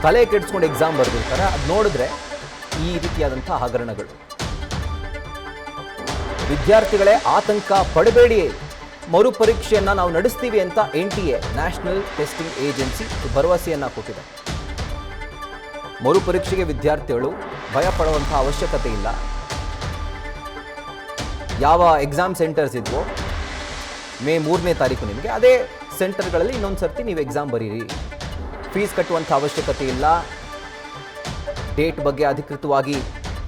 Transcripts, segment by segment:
ತಲೆ ಕೆಡಿಸ್ಕೊಂಡು ಎಕ್ಸಾಮ್ ಬರೆದಿರ್ತಾರೆ. ಅದು ನೋಡಿದ್ರೆ ಈ ರೀತಿಯಾದಂಥ ಹಗರಣಗಳು. ವಿದ್ಯಾರ್ಥಿಗಳೇ ಆತಂಕ ಪಡಬೇಡಿ, ಮರುಪರೀಕ್ಷೆಯನ್ನು ನಾವು ನಡೆಸ್ತೀವಿ ಅಂತ NTA ನ್ಯಾಷನಲ್ ಟೆಸ್ಟಿಂಗ್ ಏಜೆನ್ಸಿ ಭರವಸೆಯನ್ನು ಕೊಟ್ಟಿದೆ. ಮರುಪರೀಕ್ಷೆಗೆ ವಿದ್ಯಾರ್ಥಿಗಳು ಭಯ ಪಡುವಂಥ ಅವಶ್ಯಕತೆ ಇಲ್ಲ. ಯಾವ ಎಕ್ಸಾಮ್ ಸೆಂಟರ್ಸ್ ಇದ್ವೋ ಮೇ 3ನೇ ತಾರೀಕು ನಿಮಗೆ ಅದೇ ಸೆಂಟರ್ಗಳಲ್ಲಿ ಇನ್ನೊಂದು ಸರ್ತಿ ನೀವು ಎಕ್ಸಾಮ್ ಬರೀರಿ. ಫೀಸ್ ಕಟ್ಟುವಂಥ ಅವಶ್ಯಕತೆ ಇಲ್ಲ. ಡೇಟ್ ಬಗ್ಗೆ ಅಧಿಕೃತವಾಗಿ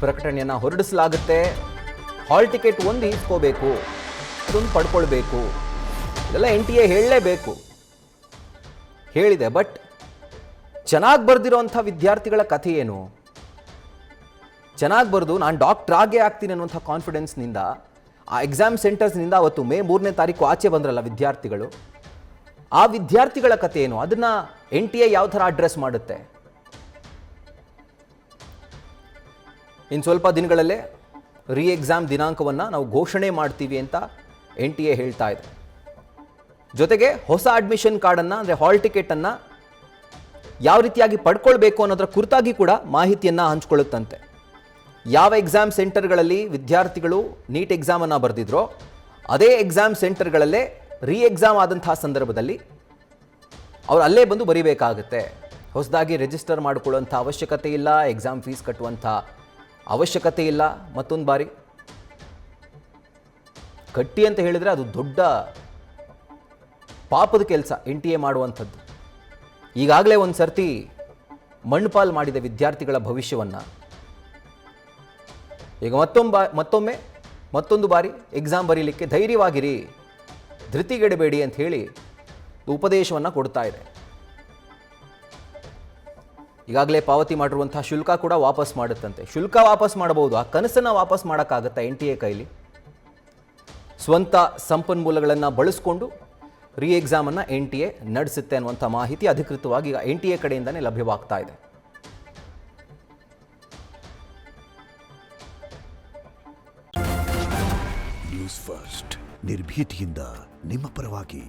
ಪ್ರಕಟಣೆಯನ್ನು ಹೊರಡಿಸಲಾಗುತ್ತೆ. ಹಾಲ್ ಟಿಕೆಟ್ ಒಂದು ಇಸ್ಕೋಬೇಕು, ಅದೊಂದು ಪಡ್ಕೊಳ್ಬೇಕು. ಇದೆಲ್ಲ NTA ಹೇಳಲೇಬೇಕು, ಹೇಳಿದೆ. ಬಟ್ ಚೆನ್ನಾಗಿ ಬರೆದಿರೋಂಥ ವಿದ್ಯಾರ್ಥಿಗಳ ಕಥೆ ಏನು? ಚೆನ್ನಾಗಿ ಬರೆದು ನಾನು ಡಾಕ್ಟರ್ ಆಗೇ ಆಗ್ತೀನಿ ಅನ್ನುವಂಥ ಕಾನ್ಫಿಡೆನ್ಸ್ನಿಂದ ಆ ಎಕ್ಸಾಮ್ ಸೆಂಟರ್ಸ್ನಿಂದ ಅವತ್ತು ಮೇ 3ನೇ ತಾರೀಕು ಆಚೆ ಬಂದ್ರಲ್ಲ ವಿದ್ಯಾರ್ಥಿಗಳು, ಆ ವಿದ್ಯಾರ್ಥಿಗಳ ಕಥೆ ಏನು? ಅದನ್ನು NTA ಯಾವ ಥರ ಅಡ್ರೆಸ್ ಮಾಡುತ್ತೆ? ಇನ್ನು ಸ್ವಲ್ಪ ದಿನಗಳಲ್ಲೇ ರೀ ಎಕ್ಸಾಮ್ ದಿನಾಂಕವನ್ನು ನಾವು ಘೋಷಣೆ ಮಾಡ್ತೀವಿ ಅಂತ NTA ಹೇಳ್ತಾ ಇದೆ. ಜೊತೆಗೆ ಹೊಸ ಅಡ್ಮಿಷನ್ ಕಾರ್ಡನ್ನು ಅಂದರೆ ಹಾಲ್ ಟಿಕೆಟನ್ನು ಯಾವ ರೀತಿಯಾಗಿ ಪಡ್ಕೊಳ್ಬೇಕು ಅನ್ನೋದರ ಕುರಿತಾಗಿ ಕೂಡ ಮಾಹಿತಿಯನ್ನು ಹಂಚ್ಕೊಳ್ಳುತ್ತಂತೆ. ಯಾವ ಎಕ್ಸಾಮ್ ಸೆಂಟರ್ಗಳಲ್ಲಿ ವಿದ್ಯಾರ್ಥಿಗಳು ನೀಟ್ ಎಕ್ಸಾಮನ್ನು ಬರೆದಿದ್ರೋ ಅದೇ ಎಕ್ಸಾಮ್ ಸೆಂಟರ್ಗಳಲ್ಲೇ ರೀ ಎಕ್ಸಾಮ್ ಆದಂತಹ ಸಂದರ್ಭದಲ್ಲಿ ಅವರು ಅಲ್ಲೇ ಬಂದು ಬರೀಬೇಕಾಗುತ್ತೆ. ಹೊಸದಾಗಿ ರಿಜಿಸ್ಟರ್ ಮಾಡಿಕೊಳ್ಳುವಂಥ ಅವಶ್ಯಕತೆ ಇಲ್ಲ, ಎಕ್ಸಾಮ್ ಫೀಸ್ ಕಟ್ಟುವಂಥ ಅವಶ್ಯಕತೆ ಇಲ್ಲ. ಮತ್ತೊಂದು ಬಾರಿ ಕಟ್ಟಿ ಅಂತ ಹೇಳಿದರೆ ಅದು ದೊಡ್ಡ ಪಾಪದ ಕೆಲಸ NTA ಮಾಡುವಂಥದ್ದು. ಈಗಾಗಲೇ ಒಂದು ಸರ್ತಿ ಮಣ್ಣುಪಾಲು ಮಾಡಿದ ವಿದ್ಯಾರ್ಥಿಗಳ ಭವಿಷ್ಯವನ್ನು. ಈಗ ಮತ್ತೊಂದು ಬಾರಿ ಎಕ್ಸಾಮ್ ಬರೀಲಿಕ್ಕೆ ಧೈರ್ಯವಾಗಿರಿ, ಧೃತಿಗೆಡಬೇಡಿ ಅಂತ ಹೇಳಿ ಉಪದೇಶವನ್ನು ಕೊಡ್ತಾ ಇದೆ. ಈಗಾಗಲೇ ಪಾವತಿ ಮಾಡಿರುವಂಥ ಶುಲ್ಕ ಕೂಡ ವಾಪಸ್ ಮಾಡುತ್ತಂತೆ. ಶುಲ್ಕ ವಾಪಸ್ ಮಾಡಬಹುದು, ಆ ಕನಸನ್ನು ವಾಪಸ್ ಮಾಡೋಕ್ಕಾಗತ್ತಾ NTA ಕೈಲಿ? ಸ್ವಂತ ಸಂಪನ್ಮೂಲಗಳನ್ನು ಬಳಸಿಕೊಂಡು ರೀ ಎಕ್ಸಾಮನ್ನು NTA ನಡೆಸುತ್ತೆ ಅನ್ನುವಂಥ ಮಾಹಿತಿ ಅಧಿಕೃತವಾಗಿ ಈಗ NTA ಕಡೆಯಿಂದನೇ ಲಭ್ಯವಾಗ್ತಾ ಇದೆ. ನ್ಯೂಸ್ ಫಸ್ಟ್ ನಿರ್ಭೀತಿಯಿಂದ ನಿಮ್ಮ ಪರವಾಗಿ.